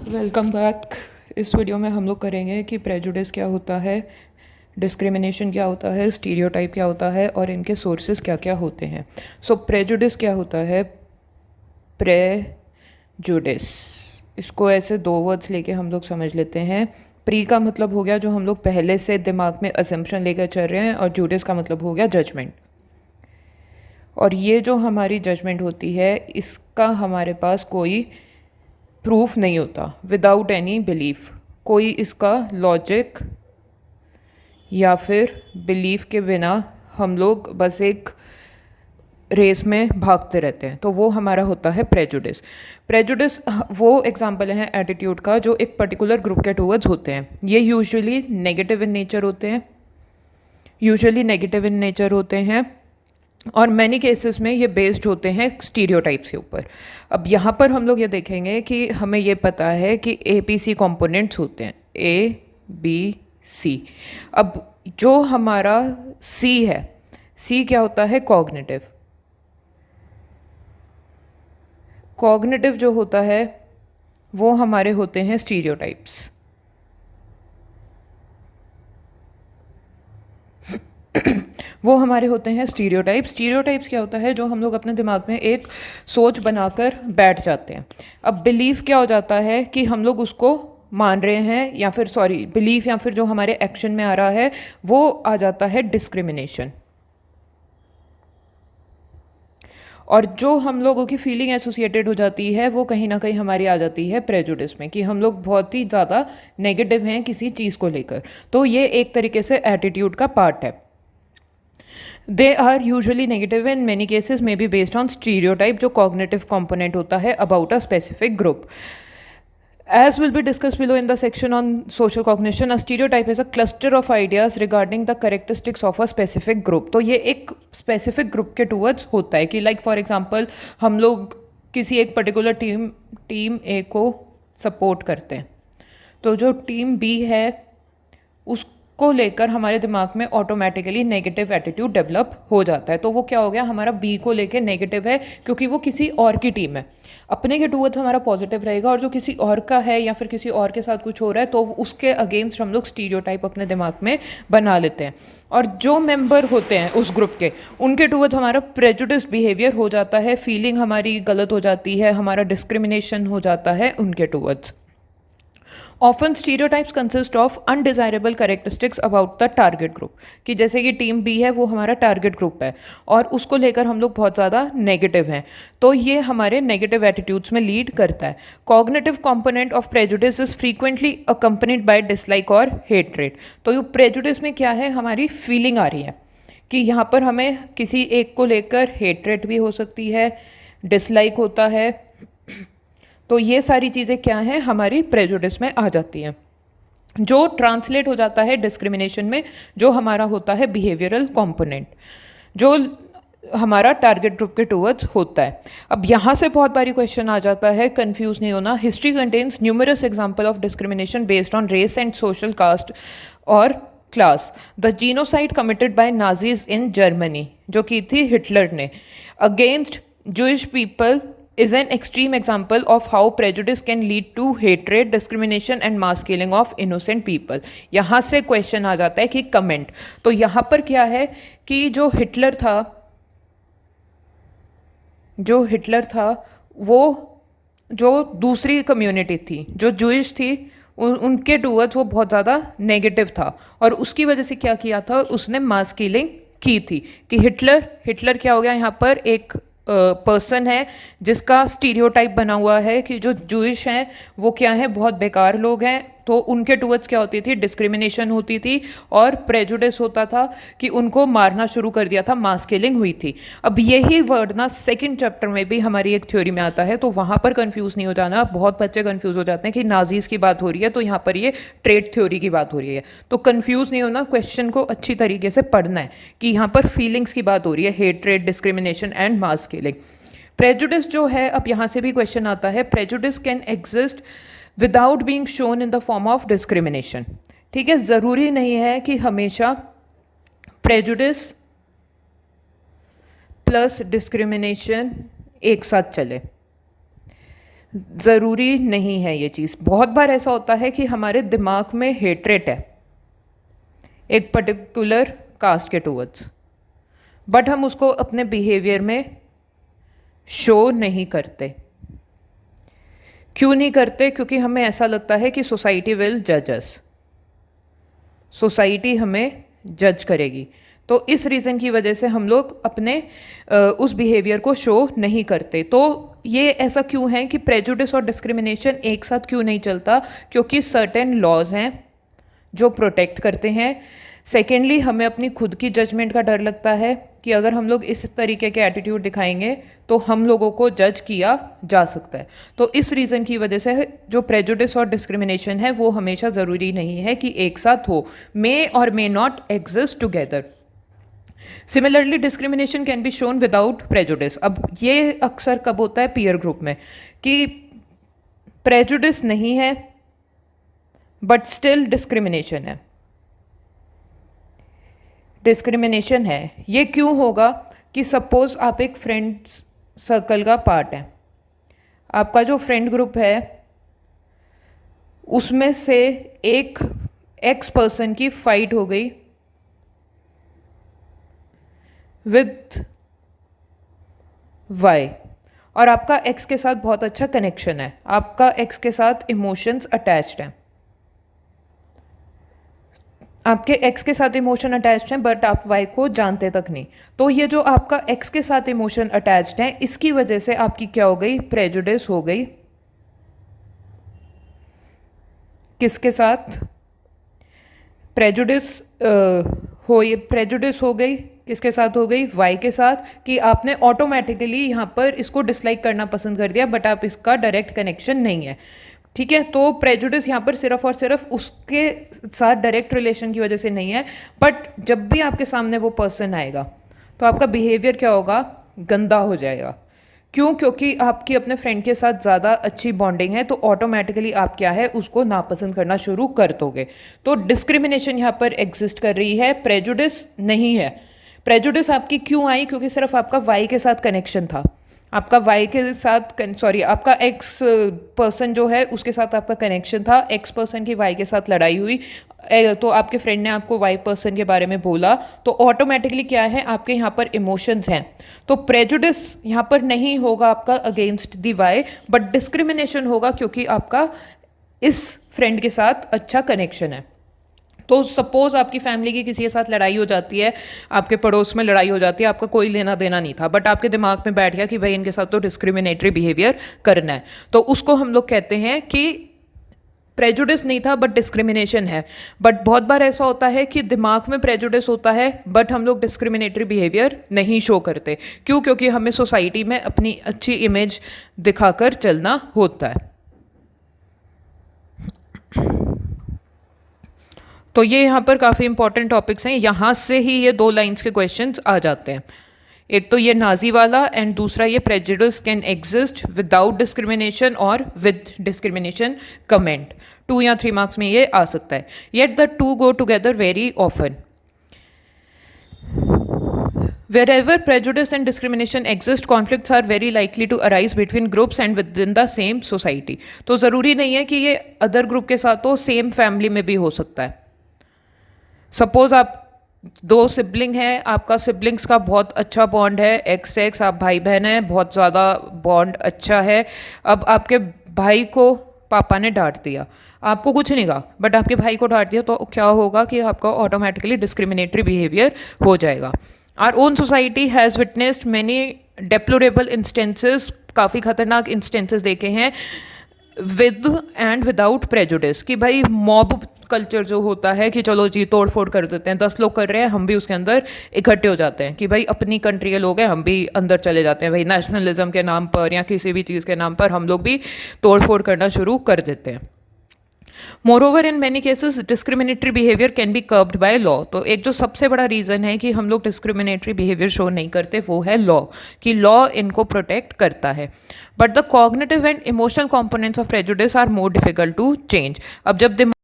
Welcome back. इस video में हम लोग करेंगे कि प्रेजुडिस क्या होता है, डिस्क्रिमिनेशन क्या होता है, स्टीरियोटाइप क्या होता है और इनके सोर्सेज क्या क्या होते हैं। सो प्रेजुडिस क्या होता है? प्रेजुडिस, इसको ऐसे दो वर्ड्स लेके हम लोग समझ लेते हैं। प्री का मतलब हो गया जो हम लोग पहले से दिमाग में असम्पशन लेकर चल रहे हैं, और जुडिस का मतलब हो गया जजमेंट। और ये जो हमारी जजमेंट होती है इसका हमारे पास कोई प्रूफ नहीं होता, विदाउट एनी बिलीफ। कोई इसका लॉजिक या फिर बिलीफ के बिना हम लोग बस एक रेस में भागते रहते हैं, तो वो हमारा होता है प्रेजुडिस। प्रेजुडिस वो एग्जाम्पल है एटीट्यूड का जो एक पर्टिकुलर ग्रुप के टूवर्ड्स होते हैं। ये यूजुअली नेगेटिव इन नेचर होते हैं, और मैनी केसेस में ये बेस्ड होते हैं स्टीरियोटाइप्स के ऊपर। अब यहाँ पर हम लोग ये देखेंगे कि हमें ये पता है कि APC कंपोनेंट्स होते हैं, ABC। अब जो हमारा C है, C क्या होता है? कॉग्निटिव जो होता है वो हमारे होते हैं स्टीरियोटाइप्स। वो हमारे होते हैं स्टीरियोटाइप्स। स्टीरियोटाइप्स क्या होता है? जो हम लोग अपने दिमाग में एक सोच बनाकर बैठ जाते हैं। अब बिलीफ क्या हो जाता है कि हम लोग उसको मान रहे हैं, या फिर बिलीफ या फिर जो हमारे एक्शन में आ रहा है वो आ जाता है डिस्क्रिमिनेशन। और जो हम लोगों की फीलिंग एसोसिएटेड हो जाती है वो कहीं ना कहीं हमारी आ जाती है प्रेजुडिस में, कि हम लोग बहुत ही ज़्यादा नेगेटिव हैं किसी चीज़ को लेकर। तो ये एक तरीके से एटीट्यूड का पार्ट है। They are usually negative in many cases may be based on stereotype, जो कॉग्निटिव कॉम्पोनेंट होता है about a specific group. As will be discussed below in the section on social cognition, a stereotype is a cluster of ideas regarding the characteristics of a specific group. तो ये एक specific group के towards होता है कि like for example हम लोग किसी एक particular टीम A को support करते हैं, तो जो टीम B है उसको लेकर हमारे दिमाग में ऑटोमेटिकली नेगेटिव एटीट्यूड डेवलप हो जाता है। तो वो क्या हो गया? हमारा बी को लेकर नेगेटिव है क्योंकि वो किसी और की टीम है। अपने के टूवर्ड्स हमारा पॉजिटिव रहेगा, और जो किसी और का है या फिर किसी और के साथ कुछ हो रहा है तो उसके अगेंस्ट हम लोग स्टीरियोटाइप अपने दिमाग में बना लेते हैं। और जो मेंबर होते हैं उस ग्रुप के, उनके टूवर्ड्स हमारा प्रेजुडिस बिहेवियर हो जाता है, फीलिंग हमारी गलत हो जाती है, हमारा डिस्क्रिमिनेशन हो जाता है उनके towards. Often stereotypes consist of undesirable characteristics about the target group, कि जैसे कि टीम बी है वो हमारा टारगेट ग्रुप है और उसको लेकर हम लोग बहुत ज़्यादा नेगेटिव हैं, तो ये हमारे नेगेटिव एटीट्यूड्स में लीड करता है। Cognitive component of prejudice is frequently accompanied by dislike और हेट्रेट। तो ये प्रेजुडिस में क्या है? हमारी फीलिंग आ रही है कि यहाँ पर हमें किसी एक को लेकर हेट्रेट भी हो सकती है, डिसलाइक होता है। तो ये सारी चीज़ें क्या हैं? हमारी प्रेजुडिस में आ जाती हैं, जो ट्रांसलेट हो जाता है डिस्क्रिमिनेशन में, जो हमारा होता है बिहेवियरल कंपोनेंट, जो हमारा टारगेट ग्रुप के टूवर्ड्स होता है। अब यहाँ से बहुत बारी क्वेश्चन आ जाता है, कंफ्यूज नहीं होना। History contains numerous example of discrimination based on race and social caste और class. The genocide committed by Nazis in Germany, जो की थी हिटलर ने, against Jewish people is an extreme example of how prejudice can lead to hatred, discrimination and mass killing of innocent people। यहाँ से question आ जाता है कि comment. तो यहाँ पर क्या है कि जो हिटलर था वो जो दूसरी कम्युनिटी थी, जो जूइश थी, उनके टूवर्ड्स वो बहुत ज़्यादा नेगेटिव था, और उसकी वजह से क्या किया था? उसने मास किलिंग की थी। कि हिटलर क्या हो गया? यहाँ पर एक पर्सन है जिसका स्टीरियोटाइप बना हुआ है कि जो जूइश हैं वो क्या है? बहुत बेकार लोग हैं। तो उनके टूवर्ड्स क्या होती थी? डिस्क्रिमिनेशन होती थी और प्रेजुडिस होता था कि उनको मारना शुरू कर दिया था, मास किलिंग हुई थी। अब यही वर्ड ना सेकंड चैप्टर में भी हमारी एक थ्योरी में आता है, तो वहाँ पर कंफ्यूज नहीं हो जाना। बहुत बच्चे कंफ्यूज हो जाते हैं कि नाजीज की बात हो रही है तो यहाँ पर ये ट्रेड थ्योरी की बात हो रही है। तो कंफ्यूज नहीं होना, क्वेश्चन को अच्छी तरीके से पढ़ना है कि यहाँ पर फीलिंग्स की बात हो रही है, hatred, discrimination and mass killing. Prejudice जो है, अब यहाँ से भी क्वेश्चन आता है, prejudice can exist without being shown in the form of discrimination. ठीक है, ज़रूरी नहीं है कि हमेशा प्रेजुडिस प्लस डिस्क्रिमिनेशन एक साथ चले। ज़रूरी नहीं है ये चीज़। बहुत बार ऐसा होता है कि हमारे दिमाग में हेट्रेट है एक पर्टिकुलर कास्ट के टूवर्ड्स, बट हम उसको अपने बिहेवियर में शो नहीं करते। क्यों नहीं करते? क्योंकि हमें ऐसा लगता है कि सोसाइटी विल जज अस, सोसाइटी हमें जज करेगी। तो इस रीज़न की वजह से हम लोग अपने उस बिहेवियर को शो नहीं करते। तो ये ऐसा क्यों है कि प्रेजुडिस और डिस्क्रिमिनेशन एक साथ क्यों नहीं चलता? क्योंकि सर्टेन लॉज हैं जो प्रोटेक्ट करते हैं। सेकेंडली, हमें अपनी खुद की जजमेंट का डर लगता है कि अगर हम लोग इस तरीके के एटीट्यूड दिखाएंगे तो हम लोगों को जज किया जा सकता है। तो इस रीज़न की वजह से जो प्रेजुडिस और डिस्क्रिमिनेशन है वो हमेशा ज़रूरी नहीं है कि एक साथ हो, मे और may not exist together. Similarly discrimination can be shown without prejudice. अब ये अक्सर कब होता है? पीयर ग्रुप में, कि प्रेजुडिस नहीं है बट स्टिल डिस्क्रिमिनेशन है। डिस्क्रिमिनेशन है ये क्यों होगा? कि सपोज आप एक फ्रेंड सर्कल का पार्ट है, आपका जो फ्रेंड ग्रुप है उसमें से एक एक्स पर्सन की फाइट हो गई विद वाई, और आपका एक्स के साथ बहुत अच्छा कनेक्शन है, आपका एक्स के साथ इमोशंस अटैच्ड हैं, आपके एक्स के साथ इमोशन अटैच्ड हैं बट आप वाई को जानते तक नहीं। तो ये जो आपका एक्स के साथ इमोशन अटैच्ड है, इसकी वजह से आपकी क्या हो गई? प्रेजुडिस हो गई। किसके साथ? प्रेजुडिस प्रेजुडिस हो गई किसके साथ हो गई? वाई के साथ, कि आपने ऑटोमेटिकली यहाँ पर इसको डिसलाइक करना पसंद कर दिया बट आप इसका डायरेक्ट कनेक्शन नहीं है। ठीक है, तो प्रेजुडिस यहाँ पर सिर्फ और सिर्फ उसके साथ डायरेक्ट रिलेशन की वजह से नहीं है, बट जब भी आपके सामने वो पर्सन आएगा तो आपका बिहेवियर क्या होगा? गंदा हो जाएगा। क्यों? क्योंकि आपकी अपने फ्रेंड के साथ ज़्यादा अच्छी बॉन्डिंग है, तो ऑटोमेटिकली आप क्या है उसको नापसंद करना शुरू कर दोगे। तो डिस्क्रिमिनेशन यहाँ पर एग्जिस्ट कर रही है, प्रेजुडिस नहीं है। प्रेजुडिस आपकी क्यों आई? क्योंकि सिर्फ आपका वाई के साथ कनेक्शन था, आपका वाई के साथ आपका एक्स पर्सन जो है उसके साथ आपका कनेक्शन था, एक्स पर्सन की वाई के साथ लड़ाई हुई, तो आपके फ्रेंड ने आपको वाई पर्सन के बारे में बोला, तो ऑटोमेटिकली क्या है आपके यहाँ पर इमोशंस हैं। तो प्रेजुडिस यहाँ पर नहीं होगा आपका against the Y, but discrimination होगा क्योंकि आपका इस फ्रेंड के साथ अच्छा कनेक्शन है। तो सपोज आपकी फैमिली की किसी के साथ लड़ाई हो जाती है, आपके पड़ोस में लड़ाई हो जाती है, आपका कोई लेना देना नहीं था, बट आपके दिमाग में बैठ गया कि भाई इनके साथ तो डिस्क्रिमिनेटरी बिहेवियर करना है, तो उसको हम लोग कहते हैं कि प्रेजुडिस नहीं था बट डिस्क्रिमिनेशन है। बट बहुत बार ऐसा होता है कि दिमाग में प्रेजुडिस होता है बट हम लोग डिस्क्रिमिनेटरी बिहेवियर नहीं शो करते। क्यों? क्योंकि हमें सोसाइटी में अपनी अच्छी इमेज दिखाकर चलना होता है। तो ये यहाँ पर काफ़ी इंपॉर्टेंट टॉपिक्स हैं, यहाँ से ही ये 2 लाइन्स के क्वेश्चंस आ जाते हैं। एक तो ये नाजी वाला एंड दूसरा ये prejudice can exist without discrimination और विद डिस्क्रिमिनेशन कमेंट। 2 या 3 मार्क्स में ये आ सकता है। Yet the 2 go together very often. Wherever prejudice and discrimination exist, conflicts are very likely to arise between groups and within the same society. तो ज़रूरी नहीं है कि ये अदर ग्रुप के साथ हो, सेम फैमिली में भी हो सकता है। सपोज आप 2 सिबलिंग हैं, आपका सिबलिंग्स का बहुत अच्छा बॉन्ड है, एक्स एक्स, आप भाई बहन हैं, बहुत ज़्यादा बॉन्ड अच्छा है। अब आपके भाई को पापा ने डांट दिया, आपको कुछ नहीं कहा बट आपके भाई को डांट दिया, तो क्या होगा कि आपका ऑटोमेटिकली डिस्क्रिमिनेटरी बिहेवियर हो जाएगा। Our own society has witnessed many deplorable instances, काफ़ी खतरनाक इंस्टेंसेस देखे हैं विद एंड विदाउट प्रेजुडिस, कि भाई मॉब कल्चर जो होता है कि चलो जी तोड़ फोड़ कर देते हैं, 10 लोग कर रहे हैं हम भी उसके अंदर इकट्ठे हो जाते हैं, कि भाई अपनी कंट्री के लोग हैं हम भी अंदर चले जाते हैं, भाई नेशनलिज्म के नाम पर या किसी भी चीज़ के नाम पर हम लोग भी तोड़ फोड़ करना शुरू कर देते हैं। Moreover in many cases discriminatory behaviour can be curved by law. तो एक जो सबसे बड़ा रीज़न है कि हम लोग डिस्क्रिमिनेटरी बिहेवियर शो नहीं करते वो है लॉ, कि लॉ इनको प्रोटेक्ट करता है। But the cognitive and emotional components of prejudice are more difficult to change. अब जब